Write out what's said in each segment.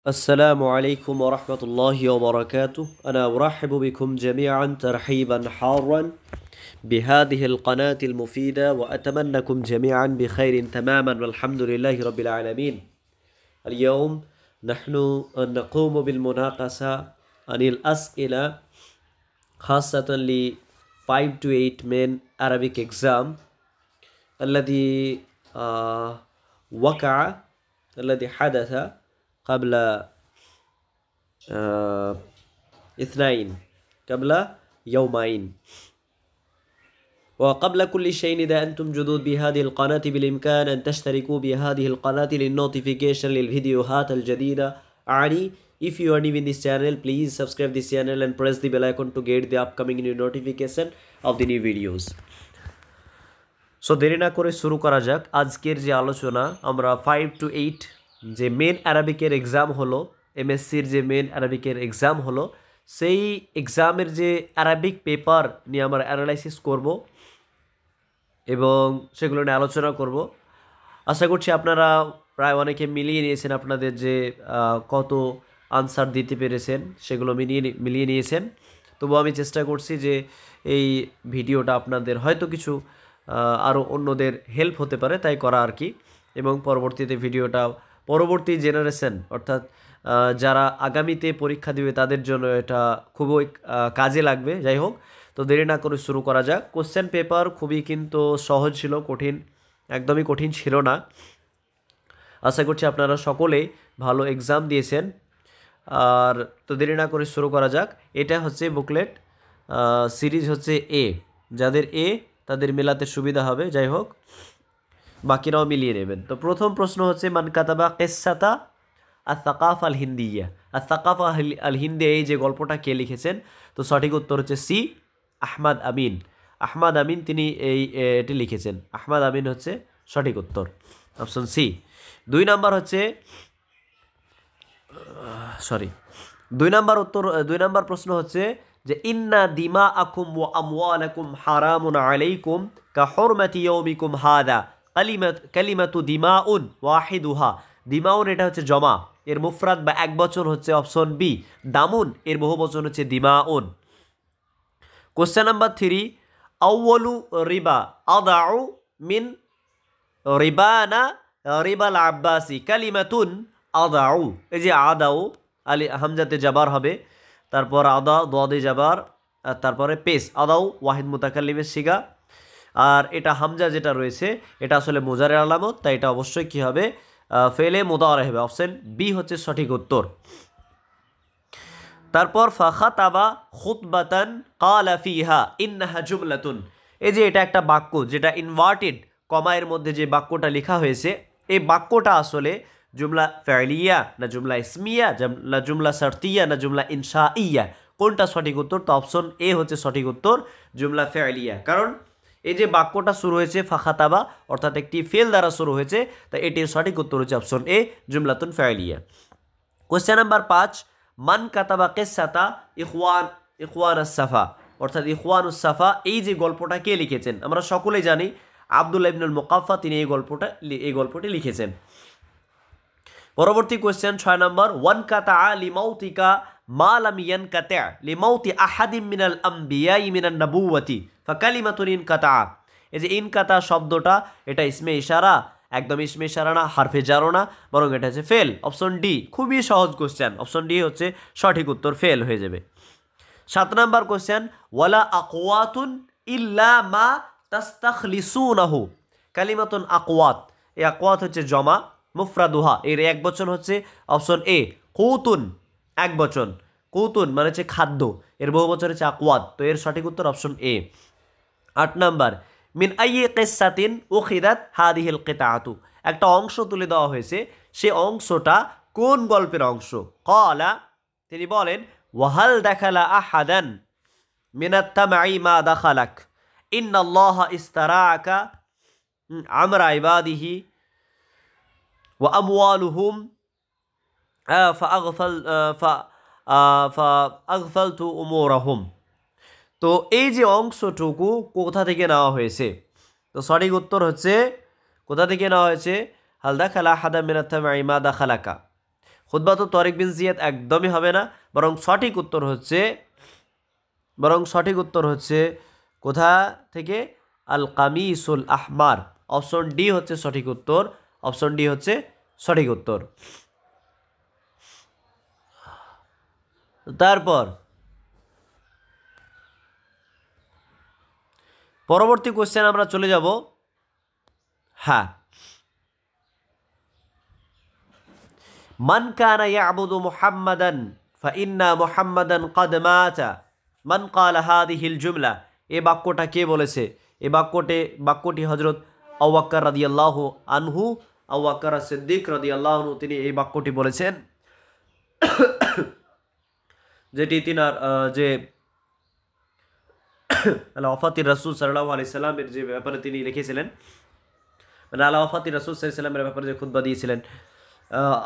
السلام عليكم ورحمة الله وبركاته. أنا أرحب بكم جميعا ترحيبا حارا بهذه القناة المفيدة وأتمنىكم جميعا بخير تماما والحمد لله رب العالمين. اليوم نحن نقوم بالمناقشة عن الأسئلة خاصة ل 5 to 8 main Arabic exam الذي الذي حدث قبل اثنين قبل يومين. وقبل كل شيء إذا أنتم جدد بهذه القناة بالإمكان أن تشتركوا بهذه القناة للنوتيفيكيشن للفيديوهات الجديدة. If you are new in this channel, please subscribe this channel and press the bell icon to get the upcoming new notification of the new videos. So দেরি না করে শুরু করা যাক আজকের যে আলোচনা। আমরা 5 to 8 যে মেন আরবিকের এক্সাম হলো, এমএসসির যে মেন আরবিকের এক্সাম হলো, সেই এক্সামের যে আরবিক পেপার নিয়ে আমরা অ্যানালাইসিস করব এবং সেগুলো নিয়ে আলোচনা করব। আশা করছি আপনারা প্রায় অনেকে মিলিয়ে নিয়েছেন, আপনাদের যে কত আনসার দিতে পেরেছেন সেগুলো মিলিয়ে নিয়েছেন। তবু আমি চেষ্টা করছি যে এই ভিডিওটা আপনাদের হয়তো কিছু আরও অন্যদের হেল্প হতে পারে তাই করা আর কি। এবং পরবর্তীতে ভিডিওটা পরবর্তী জেনারেশন অর্থাৎ যারা আগামীতে পরীক্ষা দিবে তাদের জন্য এটা খুবই কাজে লাগবে। যাই হোক, তো দেরি না করে শুরু করা যাক। কোশ্চেন পেপার খুবই কিন্তু সহজ ছিল, একদমই কঠিন ছিল না। আশা করছি আপনারা সকলেই ভালো এক্সাম দিয়েছেন। আর তো দেরি না করে শুরু করা যাক। এটা হচ্ছে বুকলেট, সিরিজ হচ্ছে এ, যাদের এ তাদের মেলাতে সুবিধা হবে। যাই হোক, বাকিরাও মিলিয়ে নেবেন। তো প্রথম প্রশ্ন হচ্ছে মান কাতাবা কিসসাতা আস-সাকাফা আল-হিন্দিয়া। আস-সাকাফা আল-হিন্দিয়া এই যে গল্পটা কে লিখেছেন? তো সঠিক উত্তর হচ্ছে সি, আহমদ আমিন। আহমদ আমিন তিনি এটি লিখেছেন। আহমদ আমিন হচ্ছে সঠিক উত্তর, অপশন সি। দুই নাম্বার প্রশ্ন হচ্ছে যে ইন্না দিমা আকুম ওয়া আমওয়ালাকুম হারামুন আলাইকুম কা হুরমাতি ইয়াউমিকুম হাদা কালিমাতু দিমাউন ওয়াহিদুহা। দিমাউন এটা হচ্ছে জমা, এর মুফরাদ বা এক বচন হচ্ছে অপশন বি দামুন, এর বহু বচন হচ্ছে দিমাউন। কোশ্চেন নাম্বার 3, আউয়ালু রিবা আদাউ মিন রিবানা রিবাল আব্বাসি কালিমাতুন আদাউ। এই যে আদাউ আলি হামজাতে জাবার হবে, তারপর আদা দোয়াদে জাবার, তারপরে পেস আদাউ ওয়াহিদ মুতাকাল্লিমের সিগা। আর এটা হামজা যেটা রয়েছে এটা আসলে মুজারের আলামত, তাই এটা অবশ্যই কি হবে? ফেলে মুদারে হবে। অপশন বি হচ্ছে সঠিক উত্তর। তারপর ফাখাতাবা খুতবাতান ক্বালা ফিহা ইন্নাহা জুমলাতুন। এই যে এটা একটা বাক্য যেটা ইনভার্টেড কমায়ের মধ্যে যে বাক্যটা লেখা হয়েছে, এই বাক্যটা আসলে জুমলা ফেলিয়া না জুমলা ইসমিয়া না জুমলা শারতিয়া না জুমলা ইনশাইয়া, কোনটা সঠিক উত্তর? তো অপশন এ হচ্ছে সঠিক উত্তর, জুমলা ফেলিয়া। কারণ এই যে বাক্যটা শুরু হয়েছে ফাখাতাবা অর্থাৎ একটি ফেল দ্বারা শুরু হয়েছে, তাই এটির সঠিক উত্তর হচ্ছে অপশন এ, জুমলাতুন ফেলিয়া। কোশ্চেন নাম্বার 5, মান কাতাবা কিসসাতা ইখওয়ানুস সাফা অর্থাৎ ইখওয়ানুস সাফা এই যে গল্পটা কে লিখেছেন? আমরা সকলেই জানি আব্দুল্লাহ ইবনুল মুকাফফা তিনি এই গল্পটি লিখেছেন। পরবর্তী কোশ্চেন 6 নম্বর, ওয়ান কাতা লিমাউতিকা মা লাম ইয়ানকাতা লিমাউতি আহাদিম মিনাল আমবিয়াই মিনান নবুওয়াতি ফাকালিমাতুন ইনকাতা। এই যে ইনকাতা শব্দটা এটা ইসমে ইশারা, একদম ইসমে ইশারা না, হারফে জারও না, বরং এটা হচ্ছে ফেল। অপশন ডি, খুবই সহজ কোশ্চেন, অপশন ডি হচ্ছে সঠিক উত্তর, ফেল হয়ে যাবে। 7 নম্বর কোশ্চেন, ওয়ালা আকওয়াতুন ইল্লা মা তাস্তাখলিসুনাহু কালিমাতুন আকওয়াত। এই আকওয়াত হচ্ছে জমা, মুফরাদুহা এর এক বচন হচ্ছে অপশন এ কুতুন, এক বচন। কুতুন মানে হচ্ছে খাদ্য, এর বহু বচন হচ্ছে আকওয়াত, তো এর সঠিক উত্তর অপশন এ। 8 নাম্বার, মিন আইয়ি কিসসাতিন উখিদাত হাদিহিল কিতাআতু। একটা অংশ তুলে দেওয়া হয়েছে, সে অংশটা কোন গল্পের অংশ? ক্বালা তিনি বলেন, ওয়াহাল দাখালা আহাদান মিনাত তামঈ মা দাখালাক ইন্নাল্লাহা ইস্তারাআকা আমরা ইবাদিহি ওয়া আমওয়ালুহুম ফাআগফালতু উমুরাহুম। তো এই যে অংশটুকু কোথা থেকে নেওয়া হয়েছে? তো সঠিক উত্তর হচ্ছে কোথা থেকে নেওয়া হয়েছে? হাল দাখালা হাদা মিনাত তামঈ মা দাখালাকা। খুতবাতু তারিক বিন জিয়াদ একদমই হবে না, বরং সঠিক উত্তর হচ্ছে কোথা থেকে? আল কামিসুল আহমার। অপশন ডি হচ্ছে সঠিক উত্তর। অপশন ডি হচ্ছে সঠিক উত্তর। তারপর পরবর্তী কোশ্চেন আমরা চলে যাব। হ্যাঁ, মান কানা ইয়াবুদু মুহাম্মাদান ফাইন্না মুহাম্মাদান ক্বাদ মাতা মান ক্বালা হাযিহিল জুমলা। এই বাক্যটা কে বলেছে? এই বাক্যটি হযরত আবু বকর রাদিয়াল্লাহু আনহু, আবু বকর সিদ্দিক রাদিয়াল্লাহু আনহু তিনি এই বাক্যটি বলেছেন, যেটি তিনার যে আলা ওয়াফাতির রাসূল সাল্লাল্লাহু আলাইহি সাল্লামের যে ব্যাপারে তিনি লিখেছিলেন, মানে আলা ওয়াফাতির রাসূল সাল্লাল্লাহু আলাইহি সাল্লামের ব্যাপারে যে খুতবা দিয়েছিলেন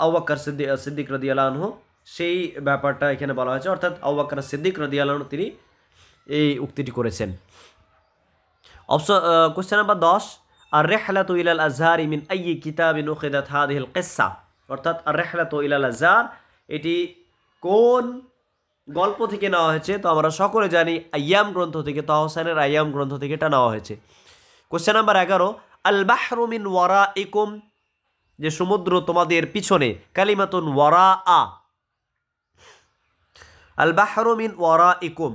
আবু বকর সিদ্দিক রাদিয়াল্লাহু আনহু, সেই ব্যাপারটা এখানে বলা হয়েছে। অর্থাৎ আবু বকর সিদ্দিক রাদিয়াল্লাহু আনহু তিনি এই উক্তিটি করেছেন। কোশ্চেন নাম্বার 10, আর রিহলাতু ইলাল আজহার মিন আইয়ি কিতাবিন উখিদাত হাযিহিল কিসসা। অর্থাৎ আর রিহলাতু ইলাল আজহার এটি কোন গল্প থেকে নেওয়া হয়েছে? তো আমরা সকলে জানি আইয়াম গ্রন্থ থেকে, তাহা হোসেনের আইয়াম গ্রন্থ থেকে এটা নেওয়া হয়েছে। কোশ্চেন নাম্বার 11, আল বাহরু মিন ওয়ারাইকুম, যে সমুদ্র তোমাদের পিছনে, কালিমাতুন ওয়ারা আ, আল বাহরু মিন ওয়ারাইকুম।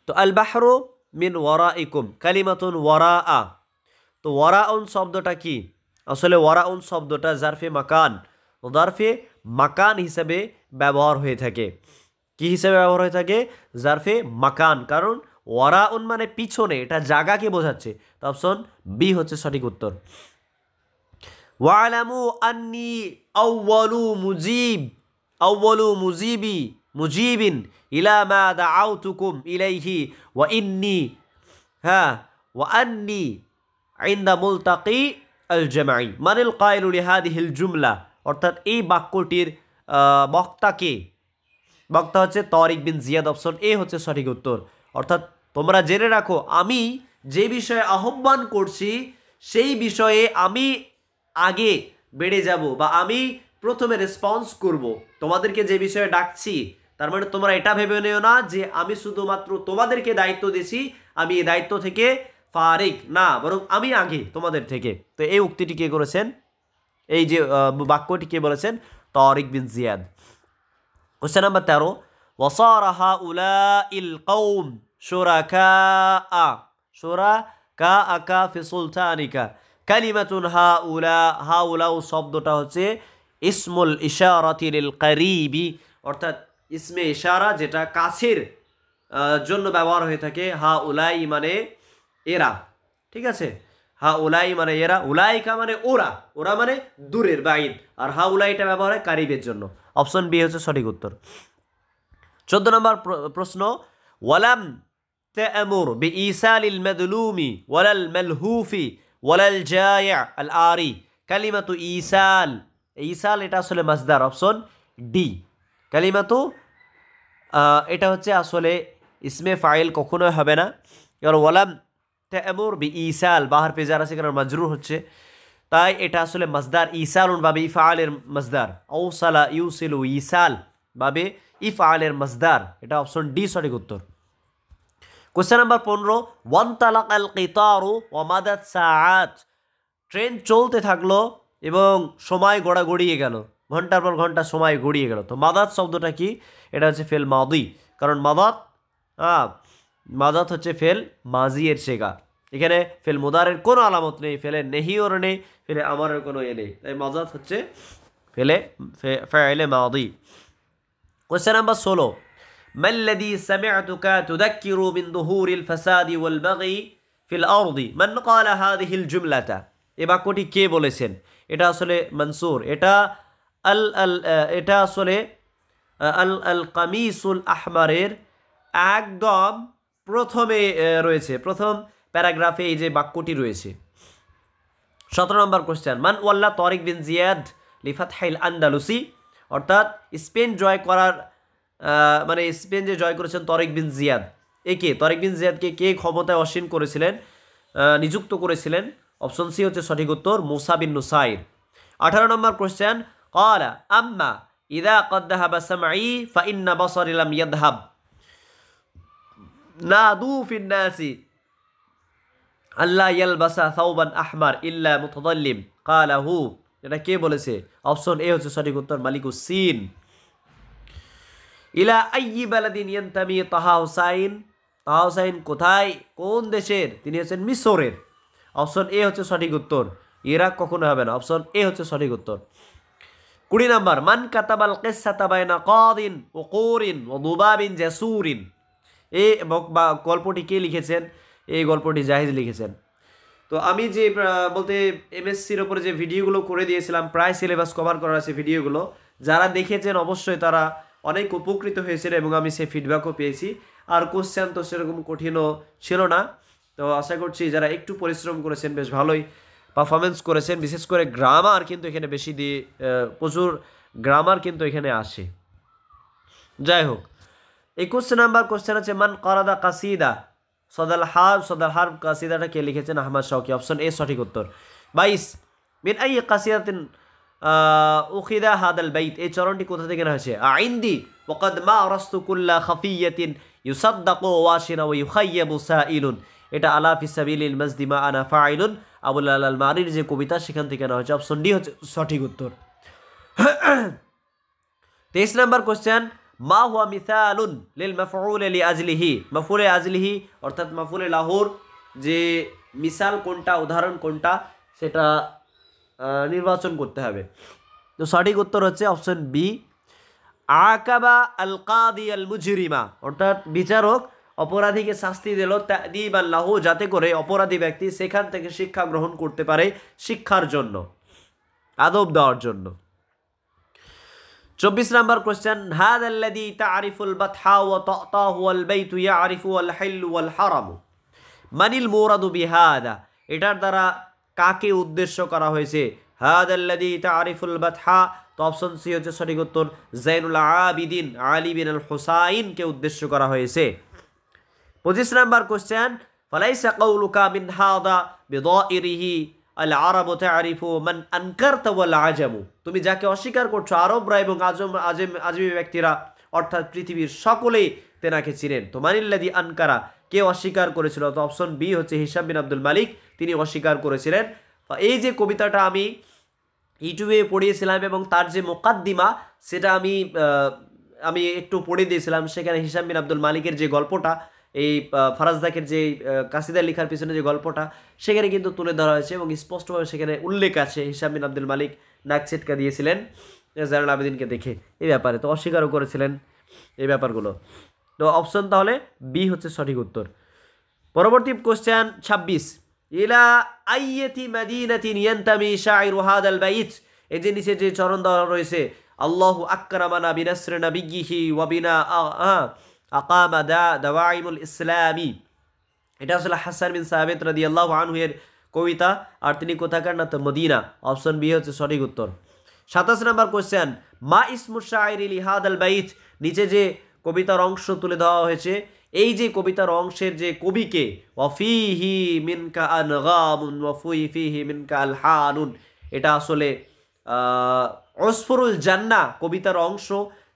তো আল বাহরু মিন ওয়ারাইকুম কালিমাতুন ওয়ারা আ। তো ওয়ারাউন শব্দটা কি? আসলে ওয়ারাউন শব্দটা জারফে মাকান, জারফে মাকান হিসেবে ব্যবহার হয়ে থাকে। কি হিসেবে ব্যবহার হয়ে থাকে? জারফে মাকান, কারণ ওয়ারাউন মানে পিছনে, এটা জায়গাকে বোঝাচ্ছে। তো অপশন বি হচ্ছে সঠিক উত্তর। ওয়ালামু আন্নি আউয়ালু মুজিবিন ইলা মা দাআউতুকুম ইলাইহি ওয়া আন্নি ইনদা মুলতাকি আল জামাই। মানিল কায়লু লিহাদিহিল জুমলা। অর্থাৎ এই বাক্যটির বক্তা হচ্ছে তারিক বিন জিয়াদ। অপশন এ হচ্ছে সঠিক উত্তর। অর্থাৎ তোমরা জেনে রাখো, আমি যে বিষয়ে আহ্বান করছি সেই বিষয়ে আমি আগে বেড়ে যাব, বা আমি প্রথমে রেসপন্স করব। তোমাদেরকে যে বিষয়ে ডাকছি, তার মানে তোমরা এটা ভেবে নিও না যে আমি শুধুমাত্র তোমাদেরকে দায়িত্ব দিছি, আমি এই দায়িত্ব থেকে ফারিক না, বরং আমি আগে তোমাদের থেকে। তো এই উক্তিটি কে করেছেন? এই যে বাক্যটি কে বলেছেন? তারিক বিন জিয়াদ। কোশ্চেন নাম্বার 13, ওয়াসারা হাউলাইল কওম শুরাকা ফি সুলতানিকা কালিমাতুন হাউলাউ শব্দটা হচ্ছে ইসমুল ইশারাতি লিল করিবি। অর্থাৎ ইসমে ইশারা যেটা কাছের জন্য ব্যবহার হয়ে থাকে। হাউলাই মানে এরা, ঠিক আছে? হাউলাই মানে এরা, উলাইকা মানে ওরা মানে দূরের বাইদ, আর হাউলাইটা ব্যবহার হয় কারিবের জন্য। অপশন বি হচ্ছে সঠিক উত্তর। 14 নম্বর প্রশ্ন, ওয়ালাম তা'মুর বিইসালিল মাদলুমি ওয়ালাল মালহুফি ওয়ালাল জাই' আল আরি কালিমাতু ইসাল। ইসাল এটা আসলে মাসদার। অপশন ডি কালিমাতু, এটা হচ্ছে আসলে ইসমে ফাইল কখনোই হবে না, কারণ ওয়ালাম তা'মুর বিইসাল বাহার পেজার আছে কারণ মাজরুর হচ্ছে, তাই এটা আসলে মাসদার। ইসালুন বাবে ইফআলের মাসদার, আওসালা ইউসিলু ইসাল বাবে ইফআলের মাসদার। এটা অপশন ডি সঠিক উত্তর। কোশ্চেন নাম্বার 15, ওয়ান্তালাকাল কিতারু ওয়া মাদাত সাআত। ট্রেন চলতে থাকলো এবং সময় গড়িয়ে গেল, ঘন্টার পর ঘন্টা সময় গড়িয়ে গেল। তো মাদাত শব্দটা কি? এটা হচ্ছে ফেল মাদি, কারণ মাদাত হচ্ছে ফেল মাজিয়ের শেখা। এখানে ফেল মুদারের কোনো আলামত নেই, ফেলে নেহিওর নেই, ফেলে আমারের কোনো ইয়ে নেই, তাই মাদাত হচ্ছে ফেলে মাদি। কোশ্চেন নাম্বার 16, মাল্লাযী সামি'তুকা তুযাক্কিরু মিন যুহুরিল ফাসাদি ওয়াল বাগি ফিল আরদি মান ক্বালা হাযিহিল জুমলাতা। এই বাক্যটি কে বলেছেন? এটা আসলে মনসুর, এটা আসলে আল কামিসুল আহমারের একদম প্রথমে রয়েছে, প্রথম প্যারাগ্রাফে এই যে বাক্যটি রয়েছে। 17 নম্বর কোশ্চেন, মান ওয়াল্লা তারিক বিন জিয়াদ লিফাতহিল আন্দালুসি। অর্থাৎ স্পেন জয় করার মানে স্পেন যে জয় করেছেন তারিক বিন জিয়াদ, তারিক বিন জিয়াদকে কে ক্ষমতায় অসীন করেছিলেন, নিযুক্ত করেছিলেন? অপশন সি হচ্ছে সঠিক উত্তর, মুসা বিন নুসাইর। 18 নম্বর কোশ্চেন ক্বালা আম্মা ইযা ক্বাদ যাহাবা সামঈ ফাইন্না বাসারি লাম ইয়াযহাব নাদু ফিন নাসি আল্লাহ ইয়ালবাসা সাওবান আহমার ইল্লা মুতাদাল্লিম ক্বালাহু। এটা কে বলেছে? অপশন এ হচ্ছে সঠিক উত্তর, মালিকুস সিন। ইলা আইয়ি বালাদিন ইয়ান্তামি তাহা হুসাইন, তাহা হুসাইন কোথায়, কোন দেশের? তিনি হচ্ছেন মিশরের। অপশন এ হচ্ছে সঠিক উত্তর, ইরাক কখনো হবে না। অপশন এ হচ্ছে সঠিক উত্তর। 20 নম্বর মান কাতাবাল কিসসাতা বাইনা কাদিন ওয়া কুরিন ওয়া দুবাবিন জাসুরিন, এই গল্পটি কে লিখেছেন? এই গল্পটি জাহিজ লিখেছেন। তো আমি যে বলতে এমএসসির ওপরে যে ভিডিওগুলো করে দিয়েছিলাম, প্রায় সিলেবাস কভার করা আছে ভিডিওগুলো, যারা দেখেছেন অবশ্যই তারা অনেক উপকৃত হয়েছেন এবং আমি সেই ফিডব্যাকও পেয়েছি। আর কোশ্চেন তো সেরকম কঠিনও ছিল না। তো আশা করছি যারা একটু পরিশ্রম করেছেন বেশ ভালোই পারফরমেন্স করেছেন। বিশেষ করে গ্রামার কিন্তু এখানে বেশি দিয়ে প্রচুর গ্রামার কিন্তু এখানে আসে। যাই হোক, 21 নাম্বার কোশ্চেন আছে মান কারাদা কাসিদা সদাল হার্ব কাসিদাটা কে লিখেছেন? আহমদ শওকী। অপশন এ সঠিক উত্তর। 22 মিন আই কাসিদাতিন উখিদা হাদাল বাইত, এই চরণটি কোথা থেকে নেওয়া হয়েছে? আইন্দি ওয়াকাদ মা রাস্তু কুল্লা খাফিয়াতিন ইউসাদ্দাকু ওয়াশিনা ওয়া ইউখায়্যাবু সাইলুন, এটা আলা ফি সাবিলিল মাজদি মা আনা ফাইলুন আবুল আল মারির যে কবিতা সেখান থেকে নেওয়া হয়েছে। অপশন ডি হচ্ছে সঠিক উত্তর। 23 নাম্বার কোশ্চেন মা হুয়া মিসালুন লিল মাফউল লি আজলিহি, মাফউল আজলিহি অর্থাৎ মাফউল লাহুর যে মিসাল কোনটা, উদাহরণ কোনটা, সেটা নির্বাচন করতে হবে। তো সঠিক উত্তর হচ্ছে অপশন বি আকাবা আল কাদি আল মুজরিমা, অর্থাৎ বিচারক অপরাধীকে শাস্তি দিল তা'দীবান লাহু, যাতে করে অপরাধী ব্যক্তি সেখান থেকে শিক্ষা গ্রহণ করতে পারে, শিক্ষার জন্য, আদব দেওয়ার জন্য। 24 নাম্বার কোশ্চেন হাদাল্লাযী তা'রিফুল বাতহা ওয়া তা'তাহু ওয়াল বাইতু ইয়া'রিফু আল হিল ওয়াল হারাম মানিল মুরাদু বিহাদা, এটার দ্বারা কাকে উদ্দেশ্য করা হয়েছে? হাদাল্লাযী তা'রিফুল বাতহা, তো অপশন সি হচ্ছে সঠিক উত্তর, যাইনুল আবিদিন আলী বিন আল হুসাইনকে উদ্দেশ্য করা হয়েছে। 25 নাম্বার কোশ্চেন ফালাইসা কাউলুকা মিন হাদা বিদাইরিহি আল আরাবু তা'রিফু মান আনকারতা ওয়াল আজামু, তুমি যাকে অস্বীকার করছো আরবরা এবং আজমি ব্যক্তিরা, অর্থাৎ পৃথিবীর সকলেই তেনাকে চিনেন। তো মানিল্লাযী আনকারা, কে অস্বীকার করেছিল? তো অপশন বি হচ্ছে হিশাম বিন আব্দুল মালিক, তিনি অস্বীকার করেছিলেন। এই যে কবিতাটা আমি ইউটিউবে পড়িয়েছিলাম এবং তার যে মোকাদ্দিমা সেটা আমি একটু পড়ে দিয়েছিলাম, সেখানে হিশাম বিন আব্দুল মালিকের যে গল্পটা, এই ফারাজদাকের যে কাসিদা লেখার পিছনে যে গল্পটা, সেখানে কিন্তু তুলে ধরা হয়েছে এবং স্পষ্টভাবে সেখানে উল্লেখ আছে হিশাম বিন আব্দুল মালিক নাক ছিটকা দিয়েছিলেন জাইনুল আবেদিনকে দেখে এই ব্যাপারে, তো অস্বীকারও করেছিলেন এই ব্যাপারগুলো। তো অপশন তাহলে বি হচ্ছে সঠিক উত্তর। পরবর্তী কোশ্চেন 26 ইলা আইয়াতি মাদিনাতিন ইয়ান্তামি শাইরু হাদাল বাইত, এই যে নিচে যে চরণ দেওয়া রয়েছে আল্লাহু আকরামানা বিনাসরি নাবিয়্যিহি ওয়া বিনা আকামা দাওয়াইমুল ইসলামি, এটা আসলে হাসান বিন সাবিত রাদিয়াল্লাহু আনহু এর কবিতা, আর তিনি কোথাকার? না, তো মদিনা। অপশন বি হচ্ছে সঠিক উত্তর। 27 নম্বর কোশ্চেন মা ইসমু শাইরি লিহাদাল বাইত, নিচে যে কবিতার অংশ তুলে দেওয়া হয়েছে, এই যে কবিতার অংশের যে কবিকে, ওয়াফিহি মিনকা আনগামুন ওয়াফিহি মিনকা আলহানুন, এটা আসলে উসফুরুল জান্নাহ কবিতার অংশ,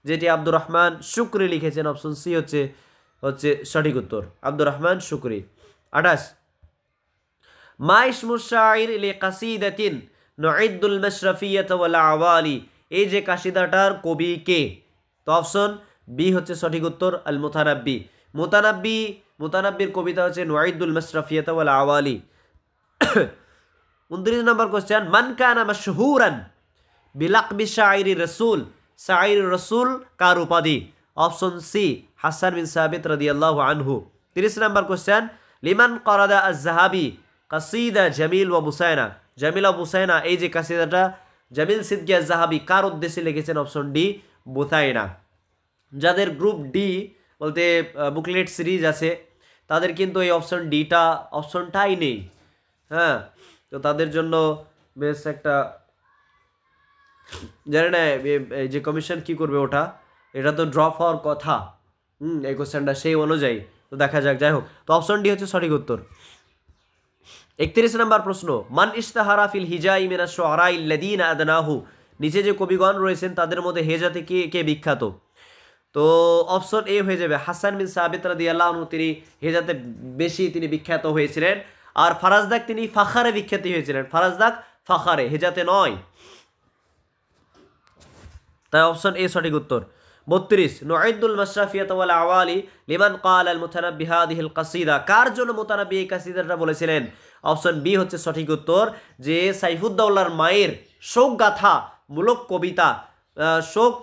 যেটি আব্দুর রহমান শুকরি লিখেছেন। অপশন সি হচ্ছে সঠিক উত্তর, আব্দুর রহমান শুকরি। 28 মা ইসমু শাইর লি কাসিদাতিন নুইদ্দুল মাশরাফিয়াতা ওয়াল আওয়ালি, এই যে কাসিদাটার কবি কে? তো অপশন বি হচ্ছে সঠিক উত্তর, আল মুতানাব্বি। মুতানাব্বির কবিতা হচ্ছে নুইদ্দুল মাশরাফিয়াতা ওয়াল আওয়ালি। 29 নম্বর কোশ্চেন মান কানা মাশহুরান বিলাকবি শাইরি রাসূল, শাইর রাসূল কার উপাধি? অপশন সি হাসান বিন সাবিত রাদিয়াল্লাহু আনহু। 30 নম্বর কোশ্চেন লিমান কারাদা আজ-যাহাবি কাসিদা জামিল ওয়া বুসায়না, জামিল ওয়া বুসায়না, এই যে কাসিদাটা জামিল সিদ্দিকী আজ-যাহাবি কার উদ্দেশ্যে লিখেছেন? Option D Busaina. যাদের গ্রুপ ডি বলতে বুকলেট সিরিজ আছে তাদের কিন্তু এই অপশনটাই নেই, হ্যাঁ, তো তাদের জন্য বেশ একটা জানি না এই যে কমিশন কি করবে ওটা, এটা তো ড্রপ হওয়ার কথা, এই কোশ্চেনটা সেই অনুযায়ী, তো দেখা যাক। যাই হোক, তো অপশন ডি হচ্ছে সঠিক উত্তর। 31 নম্বর প্রশ্ন, মান ইশতাহারা ফিল হিজাই মিনাশ শুআরা আল্লাযীনা আদনাহু, নিচে যে কবিগণ রয়েছেন তাদের মধ্যে হেজাতে কে কে বিখ্যাত? তো অপশন এ হয়ে যাবে হাসান বিন সাবিত রাদিয়াল্লাহু আনহু, তিনি হেজাতে বেশি তিনি বিখ্যাত হয়েছিলেন। আর ফারাজদাক তিনি ফাখারে বিখ্যাত হয়েছিলেন, ফারাজদাক ফাখারে, হেজাতে নয়। তাই অপশন এ সঠিক উত্তর। 32 নুঈদুল মাশরাফিয়াত ওয়াল আওয়ালি লিমান ক্বাল আল মুতানাব্বি হাদিহিল কাসিদা, কার জন্য মুতানাব্বি এই কাসিদাটা বলেছিলেন? অপশন বি হচ্ছে সঠিক উত্তর, যে সাইফুদ্দৌলার মায়ের শোক গাথা মূলক কবিতা, শোক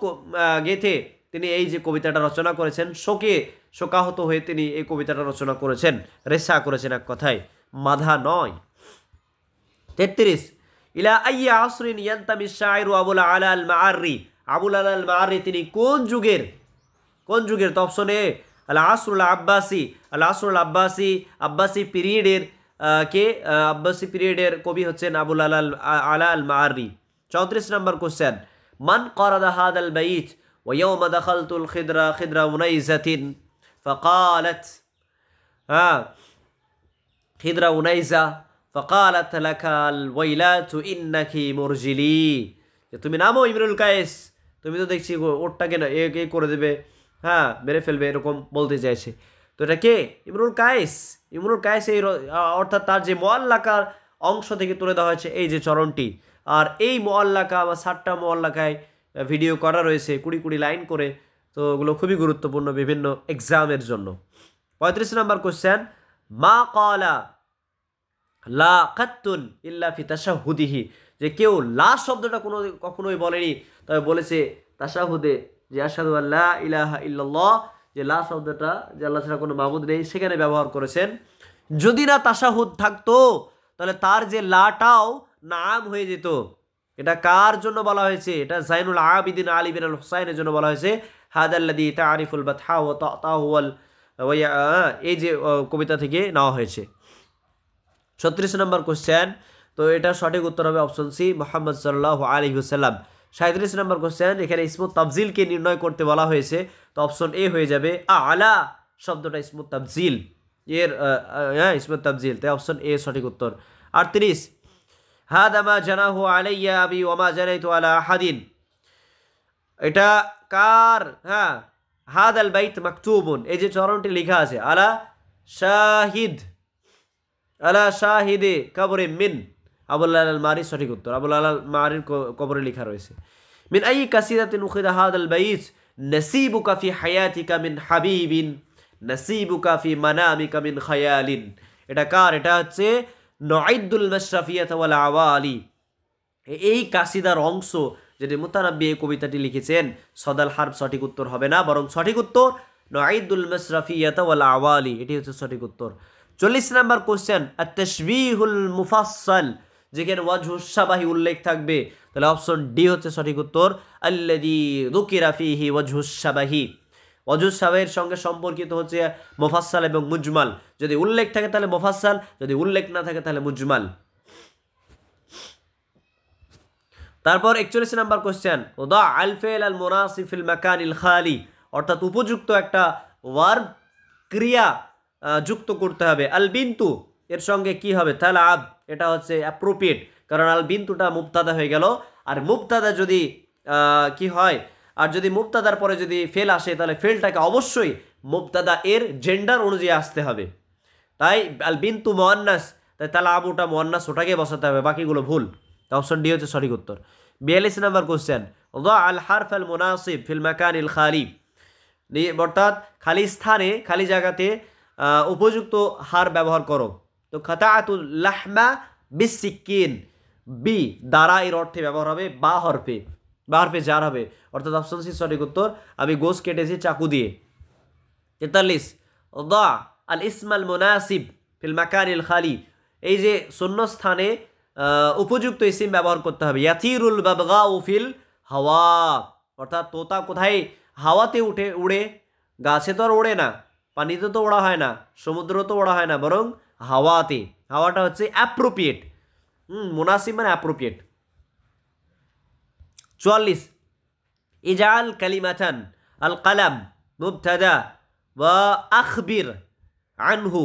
গেথে তিনি এই যে কবিতাটা রচনা করেছেন, শোকাহত হয়ে তিনি এই কবিতাটা রচনা করেছেন, রেসা করেছেন, এক কথায় মাধা নয়। 33 ইলা আইয়া আসরিন ইয়ান্তামি শায়রু আবুল আলা আল মাআরি, আবুল আলা আল মাআরি তিনি কোন যুগের? তো অপশন এ আল আসরুল আব্বাসি, আব্বাসি পিরিয়ডের আব্বাসি পিরিয়ডের কবি হচ্ছেন আবুল আলা আল মাআরি। 34 নম্বর কোশ্চেন, মান ক্বারাদা হাদাল বাইত ওয়া ইয়াওমা দাখালতুল খিদরা উনাইজাতিন ফাকালাত, খিদরা উনাইজা ফাকালাত লাকাল ওয়াইলাতু ইন্নাকি মুরজিলি, তুমি নামো ইমরুল কায়েস, তুমি তো দেখছি ওরটাকে না এ করে দেবে, মেরে ফেলবে, এরকম বলতে চাইছে। তো এটা কে? ইমরুল কায়েস। এই অর্থাৎ তার যে মুআল্লাকার অংশ থেকে তুলে দেওয়া হয়েছে এই যে চরণটি। আর এই মুআল্লাকা বা 7টা মুআল্লাকায় ভিডিও করা রয়েছে 20 লাইন করে, তো ওগুলো খুবই গুরুত্বপূর্ণ বিভিন্ন এক্সামের জন্য। 35 নম্বর কোশ্চেন, মা ক্বালা লা কাত্তুন ইল্লা ফি তাশাহুদিহি, যে কেউ লা শব্দটা কখনোই বলেনি, তবে বলেছে তাশাহুদে, যে আশহাদু আল্লা ইলাহা ইল্লাল্লাহ, যে লা শব্দটা, যে আল্লাহ ছাড়া কোনো মাবুদ নেই, সেখানে ব্যবহার করেছেন। যদি না তাশাহুদ থাকতো তাহলে তার যে লাটাও নাম হয়ে যেত। এটা কার জন্য বলা হয়েছে? এটা জাইনুল আবিদিন আলী বিন আল হুসাইনের জন্য বলা হয়েছে। হাদাল্লাযী তারিফুল বাতহা ওয়া তাতাহু ওয়াল, এই যে কবিতা থেকে নেওয়া হয়েছে। 36 নম্বর কোশ্চেন, তো এটা সঠিক উত্তর হবে অপশন সি, মুহাম্মদ সাল্লাল্লাহু আলাইহি ওয়াসাল্লাম। 37 নম্বর কোশ্চেন, এখানে ইসমুত তাফজিলকে নির্ণয় করতে বলা হয়েছে, তো অপশন এ হয়ে যাবে আলা শব্দটা ইসমুত তাফজিল, এর ইসমুত তাফজিল, তাই অপশন এ সঠিক উত্তর। 38 হাদা মা জানাহু আলাইয়া আবি ওয়া মা জানাইতু আলা আহাদিন, এটা কার? হাদাল বাইত মাকতুবুন, এই যে চরণটি লেখা আছে আলা শাহিদে কবরে মিন, আবুল আল মারি সঠিক উত্তর, আবুল আল মারির কবরে লেখা রয়েছে। মিন আই কাসিদাতিন উখিদা হাদাল বাইত নসিবুকা ফি হায়াতিকা মিন হাবিবিন নসিবুকা ফি মানামিকা মিন খায়ালিন, এটা কার? এটা হচ্ছে নুঈদুল মাশরাফিয়াত ওয়াল আওয়ালি, এই কাসিদার অংশ যেটি মুতানাব্বি এই কবিতাটি লিখেছেন। সদাল হারফ সঠিক উত্তর হবে না, বরং সঠিক উত্তর নুঈদুল মাশরাফিয়াত ওয়াল আওয়ালি, এটি হচ্ছে সঠিক উত্তর। 40 নম্বর কোশ্চেন, আত-তাশবীহুল মুফাসসাল, যেখানে ওয়াজহুস শাবাহি উল্লেখ থাকবে, তাহলে অপশন ডি হচ্ছে সঠিক উত্তর, আল্লাযী যুকিরা ফীহি ওয়াজহুস শাবাহি, ওয়াজহুস শাবাহের সঙ্গে সম্পর্কিত হচ্ছে মুফাসসাল এবং মুজমাল, যদি উল্লেখ থাকে তাহলে মুফাসসাল, যদি উল্লেখ না থাকে তাহলে মুজমাল। তারপর 41 নম্বর কোশ্চেন, ওদা আল ফিল আল মুনাসিব ফিল মাকানিল খালি, অর্থাৎ উপযুক্ত একটা ভার্ব ক্রিয়া যুক্ত করতে হবে। আল বিন্তু এর সঙ্গে কি হবে? তালাব, এটা হচ্ছে অ্যাপ্রোপ্রিয়েট, কারণ আল বিন্তুটা মুবতাদা হয়ে গেল, আর মুবতাদা যদি কি হয়, আর যদি মুবতাদার পরে যদি ফেল আসে তাহলে ফেলটাকে অবশ্যই মুবতাদা এর জেন্ডার অনুযায়ী আসতে হবে। তাই আল বিন্তু মুআন্নাস, তাই তালাব ওটা মুআন্নাস, ওটাকে বসাতে হবে, বাকিগুলো ভুল। অপশন ডি হচ্ছে সঠিক উত্তর। 42 নম্বর কোশ্চেন, ওদা আল হারফ আল মুনাসিব ফিল মাকানিল খালি, অর্থাৎ খালি স্থানে, খালি জায়গাতে উপযুক্ত হার ব্যবহার করো। তো খাতাআতুল লাহমা বিসসিকিন, বি দ্বারা এর অর্থে ব্যবহার হবে বা হরফে জার হবে, অর্থাৎ অপশন সি সঠিক উত্তর, আমি গোশ কেটেছি চাকু দিয়ে। 43 ওদা আল ইসমাল মুনাসিব ফিল মাকানিল খালি, এই যে শূন্য স্থানে উপযুক্ত ইসিম ব্যবহার করতে হবে। ইয়াতিরুল বাবগাউ ফিল হাওয়া, অর্থাৎ তোতা কোথায়? হাওয়াতে উড়ে, গাছে তো আর ওড়ে না, পানিতে তো ওড়া হয় না, সমুদ্র তো ওড়া হয় না, বরং হাওয়াতে, হাওয়াটা হচ্ছে অ্যাপ্রোপ্রিয়েট, মুনাসিব মানে অ্যাপ্রোপ্রিয়েট। 44 ইজাল কালিমাতান আল কালাম মুবতাদা ওয়া আখবির আনহু,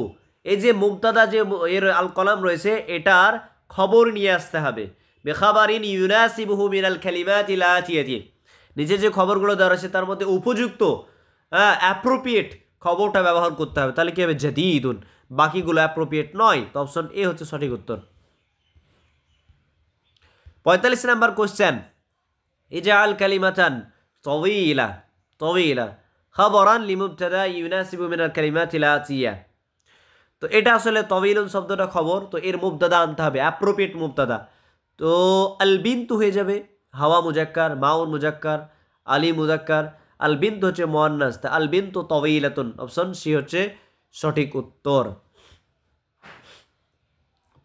এই যে মুবতাদা যে এর আল কলাম রয়েছে এটার খবর নিয়ে আসতে হবে বেখাবারিন ইউনাসিবুহু মিনাল কালিমাতিল আতিয়াতি নিচে যে খবরগুলো দেওয়া রয়েছে তার মধ্যে উপযুক্ত অ্যাপ্রোপ্রিয়েট খবরটা ব্যবহার করতে হবে তাহলে কি হবে জাদিদুন বাকিগুলো অ্যাপ্রোপ্রিয়েট নয় তো অপশন এ হচ্ছে সঠিক উত্তর 45 নাম্বার কোশ্চেন ইজআল কালিমাতান তাওয়িলা তাওয়িলা খাবরান লিমুবতাদা ইউনাসিবু মিনাল কালিমাতিল আতিয়া তো এটা আসলে তাওয়িলুন শব্দটা খবর তো এর মুবতাদা আনতে হবে অ্যাপ্রোপ্রিয়েট মুবতাদা তো আল বিনতু হয়ে যাবে হাওয়া মুজাক্কার মাউন মুজাক্কার আলী মুজাক্কার আল বিনতু হচ্ছে মুয়ান্নাস তা আল বিনতু তাওয়িলাতুন অপশন সি হচ্ছে সঠিক উত্তর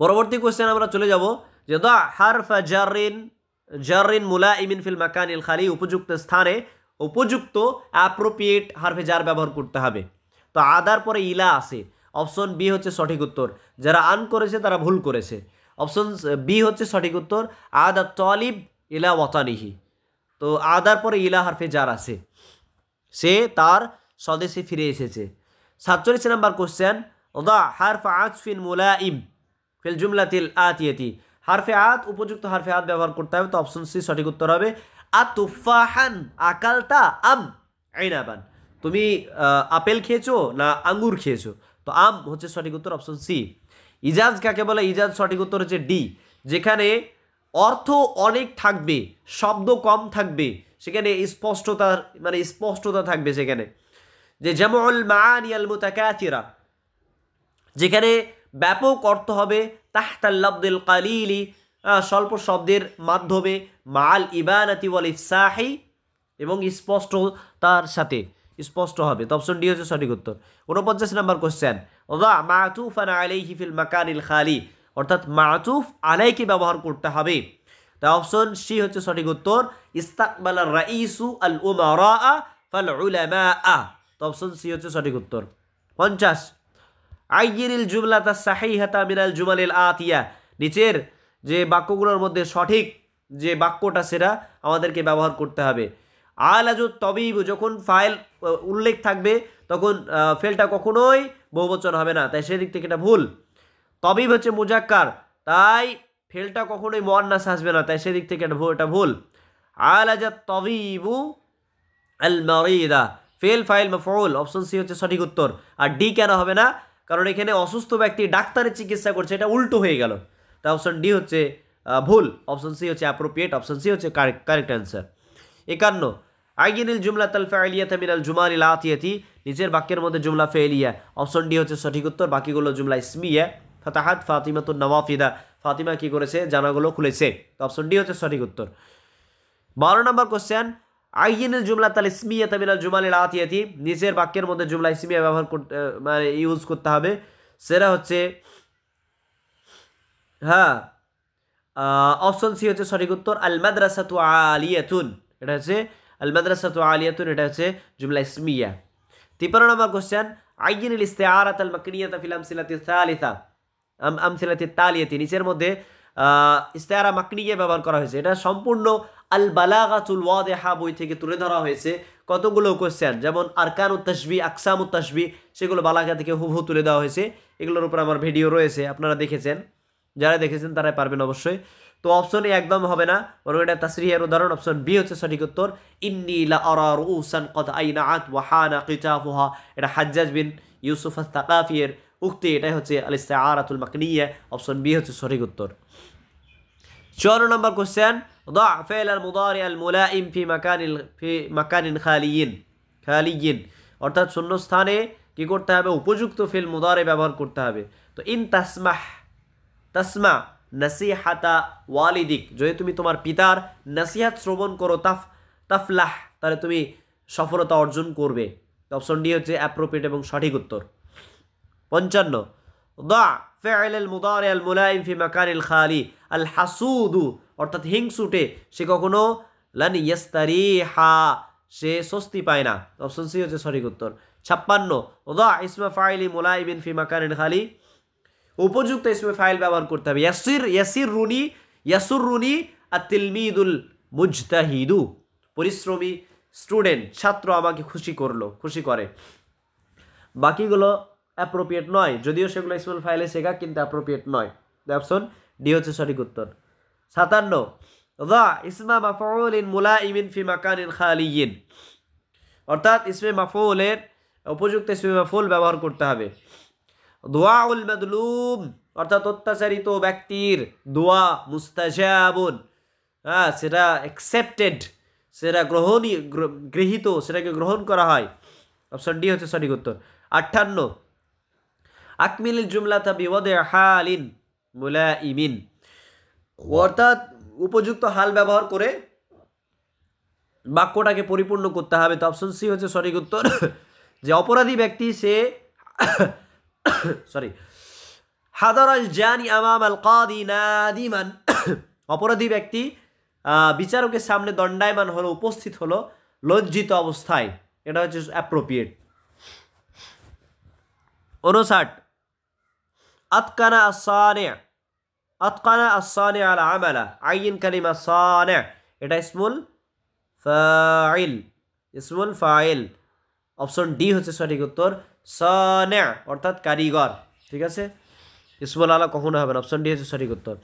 পরবর্তী কোশ্চেন আমরা চলে যাব যে দা হারফা জারিন মুলাইমিন ফিল মাকানিল খালি উপযুক্ত স্থানে উপযুক্ত অ্যাপ্রোপ্রিয়েট হারফে জার ব্যবহার করতে হবে তো আদার পরে ইলা আছে অপশন বি হচ্ছে সঠিক উত্তর যারা আন করেছে তারা ভুল করেছে অপশন বি হচ্ছে সঠিক উত্তর আদা তালিব ইলা ওয়াতানিহি তো আদার পরে ইলা হারফে জার আছে সে তার স্বদেশে ফিরে এসেছে 47 নাম্বার কোশ্চেন ওদা হারফ আতফিন মুলাইম ফিল জুমলাতিল আতিয়াতি হারফে আত উপযুক্ত হারফে আত ব্যবহার করতে হবে তো অপশন সি সঠিক উত্তর হবে আতুফাহান আকালতা আম আইনাবান তুমি আপেল খেয়েছো না আঙ্গুর খেয়েছো তো আম হচ্ছে সঠিক উত্তর অপশন সি ইজাজ কাকে বলে ইজাজ সঠিক উত্তর হচ্ছে ডি যেখানে অর্থ অনেক থাকবে শব্দ কম থাকবে সেখানে স্পষ্টতা থাকবে সেখানে যে জামউল মাআনি আল মুতাকাসিরা যেখানে ব্যাপক অর্থ হবে তাহতাল লাফযিল কালিলি স্বল্প শব্দের মাধ্যমে মাল ইবানাতি ওয়াল ইফসাহি এবং স্পষ্টতার সাথে স্পষ্ট হবে তো অপশন ডি হচ্ছে সঠিক উত্তর 49 নাম্বার কোশ্চেন ওয়া মাতুফান আলাইহি ফিল মাকানিল খালি অর্থাৎ মাতুফ আলাইহি ব্যবহার করতে হবে তো অপশন সি হচ্ছে সঠিক উত্তর ইস্তাকবালার রাইসু আল উমারা ফাল উলামা তো অপশন সি হচ্ছে সঠিক উত্তর 50 আইয়িনিল জুমলাতা সাহিহাতা মিনাল জুমালিল আতিয়া নিচের যে বাক্যগুলোর মধ্যে সঠিক যে বাক্যটা সেটা আমাদেরকে ব্যবহার করতে হবে আলাজুত তবিব যখন ফাইল উল্লেখ থাকবে তখন ফেলটা কখনোই বহুবচন হবে না তাই সেদিক থেকে এটা ভুল তবিব হচ্ছে মুজাক্কার তাই ফেলটা কখনোই মুয়ান্নাস আসবে না তাই সেদিক থেকে এটা ভুল আলাজাত তবিবু আল মারিদা ফেল ফাইল মাফউল অপশন সি হচ্ছে সঠিক উত্তর আর ডি কেন হবে না কারণ এখানে অসুস্থ ব্যক্তি ডাক্তারের চিকিৎসা করছে এটা উল্টো হয়ে গেল তাই অপশন ডি হচ্ছে ভুল অপশন সি হচ্ছে অ্যাপ্রোপ্রিয়েট অপশন সি হচ্ছে কারেক্ট অ্যান্সার 51 আইয়িনিল জুমলাতাল ফাইলিয়াতা মিনাল জুমালিল আতিয়াতি নিচের বাক্যের মধ্যে জুমলা ফাইলিয়া অপশন ডি হচ্ছে সঠিক উত্তর বাকিগুলো জুমলা ইসমিয়া ফাতাহাত ফাতিমাতুন নওয়াফিদা ফাতিমা কি করেছে জানাগুলো খুলেছে তো অপশন ডি হচ্ছে সঠিক উত্তর 12 নম্বর কোশ্চেন আইয়িনিল জুমলাতাল ইসমিয়াতা মিনাল জুমালিল আতিয়াতি নিচের বাক্যের মধ্যে জুমলা ইসমিয়া ব্যবহার করতে ইউজ করতে হবে সেটা হচ্ছে হ্যাঁ অপশন সি হচ্ছে সঠিক উত্তর আল মাদ্রাসাতু আলিয়াতুন এটা হচ্ছে আল মাদ্রাসাতু আলিয়াতুন এটা হচ্ছে জুমলা ইসমিয়া 53 নম্বর কোশ্চেন আইয়িনিল ইস্তিআরাতাল মাকনিয়াতা ফিল আমসিলাতি সালিসা আমসিলাতি তালিয়াতি নিচের মধ্যে ইস্তিআরা মাকনিয়া ব্যবহার করা হয়েছে এটা সম্পূর্ণ আল বালাগাতুল ওয়াদিহা বই থেকে তুলে ধরা হয়েছে কতগুলো কোশ্চেন যেমন আরকানুত তাশবিহ আকসামুত তাশবিহ সেগুলো বালাগা থেকে হুবহু তুলে দেওয়া হয়েছে এগুলোর উপর আমার ভিডিও রয়েছে আপনারা দেখেছেন যারা দেখেছেন তারাই পারবেন অবশ্যই তো অপশন এ একদম হবে না বরং এটা তাসরিহের উদাহরণ অপশন বি হচ্ছে সঠিক উত্তর ইন্নী লা আরা রুউসান কদ আইনাআত ওয়া হানা কিতাফুহা এটা হাজ্জাজ বিন ইউসুফ আস-সাকাফি এর উক্তি এটাই হচ্ছে আল ইস্তিআরাতুল মাকনিয়া অপশন বি হচ্ছে সঠিক উত্তর 54 নম্বর কোশ্চেন ضع فعل المضارع الملائم في مكان খালিয়িন অর্থাৎ শূন্য স্থানে কি করতে হবে উপযুক্ত ফিল মুদারি ব্যবহার করতে হবে তো ইন তাসমা নাসিহাতা ওয়ালিদিক যদি তুমি তোমার পিতার নাসিহাত শ্রবণ করো তাফলাহ তাহলে তুমি সফলতা অর্জন করবে অপশন ডি হচ্ছে অ্যাপ্রোপ্রিয়েট এবং সঠিক উত্তর 55 ضع فعل المضارع الملائم في مكان الخالي الحسود অর্থাৎ হিংসুটে সে কখনো লান ইয়াস্তারিহা সে স্বস্তি পায় না অপশন সি হচ্ছে সঠিক উত্তর 56 ضع اسم فاعل ملائم في مكان الخالي উপযুক্ত ইসমে ফাইল ব্যবহার করতে হবে ইয়াসুরুনি আত-তিলমিদুল মুজতাহিদু পরিশ্রমী স্টুডেন্ট ছাত্র আমাকে খুশি করে বাকিগুলো অ্যাপ্রোপ্রিয়েট নয়, যদিও সেগুলো ইসমুল ফাইলে শেখা কিন্তু অ্যাপ্রোপ্রিয়েট নয়। অপশন ডি হচ্ছে সঠিক উত্তর। 57 দা ইসমা মাফউলিন মুলাইমিন ফি মাকানিন খালিয়িন, অর্থাৎ ইসমে মাফউলের উপযুক্ত ইসমে মাফউল ব্যবহার করতে হবে। দুআউল মাদলুম, অর্থাৎ অত্যাচারিত ব্যক্তির দোয়া মুস্তাজাবুন, হ্যাঁ সেটা অ্যাকসেপ্টেড, সেটা গৃহীত, সেটাকে গ্রহণ করা হয়। অপশন ডি হচ্ছে সঠিক উত্তর। 58 আকমিলিল জুমলাতা বিওয়াদি হালিন মুলাইমিন, অর্থাৎ উপযুক্ত হাল ব্যবহার করে বাক্যটাকে পরিপূর্ণ করতে হবে। তো অপশন সি হচ্ছে সঠিক উত্তর, যে অপরাধী ব্যক্তি সে সরি হাদারাল জানি আমাম আল কাদি নাদিমান, অপরাধী ব্যক্তি বিচারকের সামনে দণ্ডায়মান হলো, উপস্থিত হলো লজ্জিত অবস্থায়, এটা হচ্ছে অ্যাপ্রোপ্রিয়েট। 59 আতকানা আস-সানি, আতকানা আস-সানি আল আমালা আইন কালিমা সানি, এটা ইসমুল ফাইল, ইসমুল ফাইল। অপশন ডি হচ্ছে সঠিক উত্তর, সানি অর্থাৎ কারিগর, ঠিক আছে, ইসমুল আলা কখনো হবে না। অপশন ডি হচ্ছে সঠিক উত্তর।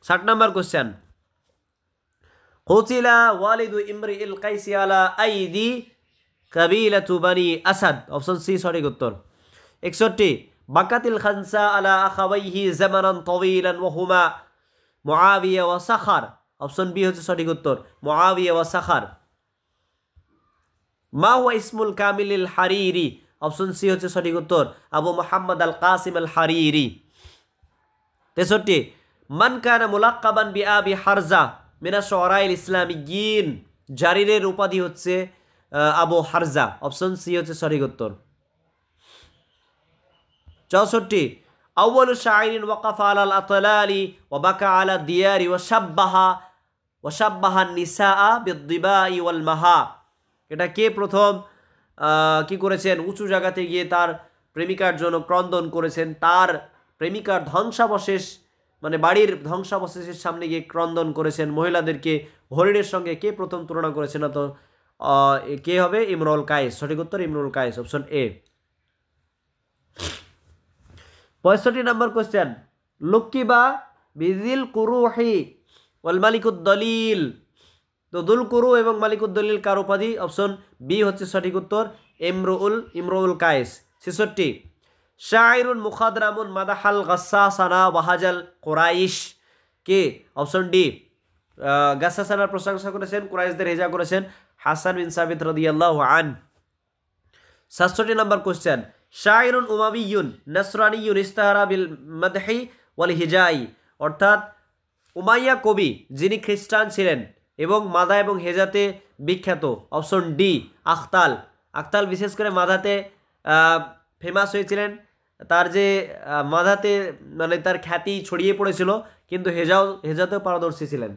60 নম্বর কোশ্চেন, কুতিলা ওয়ালিদু ইমরিইল কাইসি আলা আইদি কাবিলাতু বানি আসাদ, অপশন সি সঠিক উত্তর। 61 বাকাতিল খানসা আলা আখাওয়াইহি জামানান তাওয়িলান ওয়া হুমা মুআবিয়া ওয়া সাখার, অপশন বি হচ্ছে সঠিক উত্তর, মুআবিয়া ওয়া সাখার। মা হুয়া ইসমুল কামিলিল হারিরি, অপশন সি হচ্ছে সঠিক উত্তর, আবু মুহাম্মদ আল কাসিম আল হারিরি। 63 মান কানা মুলাক্কাবান বিআবি হারজা মিনা শুআরাইল ইসলামিয়্যিন, জারিরের উপাধি হচ্ছে আবু হারজা, অপশন সি হচ্ছে সঠিক উত্তর। 64 আউয়ালু শাইরিন ওয়াকাফা আলাল আতলালি ওয়া বাকা আলা দিয়ারি ওয়া শাব্বাহা নিসাআ বিদ্দিবাই ওয়াল মাহা, এটা কে প্রথম কি করেছেন, উঁচু জায়গাতে গিয়ে তার প্রেমিকার জন্য ক্রন্দন করেছেন, তার প্রেমিকার ধ্বংসাবশেষ মানে বাড়ির ধ্বংসাবশেষের সামনে গিয়ে ক্রন্দন করেছেন, মহিলাদেরকে হরিণের সঙ্গে কে প্রথম তুলনা করেছেন, তো কে হবে, ইমরুল কায়েস, সঠিক উত্তর Imrul Kayes, option A. 65 number question, লুকিবা বিজিল কুরুহি ওয়াল মালিকুদ দলিল, তো দুল কুরু এবং মালিকুদ দলিল কার উপাধি, অপশন বি হচ্ছে সঠিক উত্তর, ইমরুল কায়েস। 66 শাইরুন মুখাদরামুন মাদাহাল গাসসাসানা ওয়াহাজাল কুরাইশ, কে, অপশন ডি গাসসাসানার প্রশংসা করেছেন, কুরাইশদের হেজা করেছেন হাসান বিন সাবিত রাদিয়াল্লাহু আন। 67 নম্বর কোশ্চেন, শাইরুন উমাবিয়ুন নাসরানিয়ুন ইস্তাহারা বিল মাদহি ওয়াল হিজাই, অর্থাৎ উমাইয়া কবি যিনি খ্রিস্টান ছিলেন এবং মাদা এবং হেজাতে বিখ্যাত, অপশন ডি আখতাল। আখতাল বিশেষ করে মাদাতে ফেমাস হয়েছিলেন, তার যে মাদাতে মানে তার খ্যাতি ছড়িয়ে পড়েছিল, কিন্তু হেজাতেও পারদর্শী ছিলেন।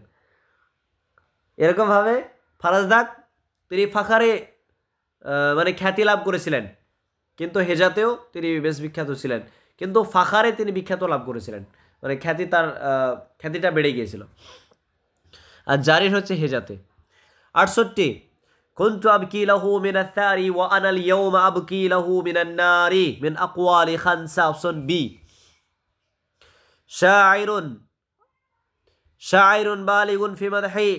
এরকমভাবে ফারাজদাক তিনি ফাখারে মানে খ্যাতি লাভ করেছিলেন, কিন্তু হেজাতেও তিনি বেশ বিখ্যাত ছিলেন, কিন্তু ফাখারে তিনি বিখ্যাত লাভ করেছিলেন, মানে খ্যাতিটা বেড়ে গিয়েছিল। আর জারির হচ্ছে হেজাতে। 68 কুনতু আবকি লাহু মিনাত তারি ওয়া আনা আল ইয়াওমা আবকি লাহু মিনান নারি মিন আকওয়ালি খানসা, অপশন বি। শাইরুন বালিগুন ফি মাদহি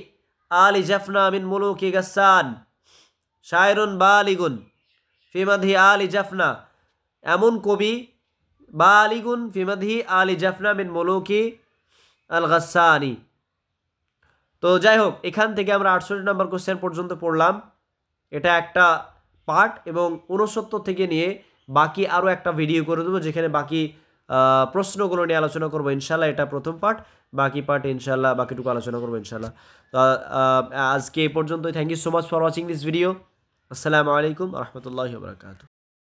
আলি জাফনা মিন মুলুকি গাসসান, শাইরুন বালিগুন ফি মাদহি আলি জাফনা, এমন কবি বালিগুন ফি মাদহি আলি জাফনা মিন মুলুকি আল গাসসানি। তো যাই হোক, এখান থেকে আমরা 68 নম্বর কোশ্চেন পর্যন্ত পড়লাম, এটা একটা পার্ট, এবং 69 থেকে নিয়ে বাকি আরও একটা ভিডিও করে দেবো যেখানে বাকি প্রশ্নগুলো নিয়ে আলোচনা করবো ইনশাল্লাহ। এটা প্রথম পার্ট, বাকি পার্ট ইনশাল্লাহ বাকিটুকু আলোচনা করবো ইনশাল্লাহ। তো আজকে এই পর্যন্তই। Thank you so much for watching this video. আসসালামু আলাইকুম রহমতুল্লাহি ওয়া বারাকাতুহু।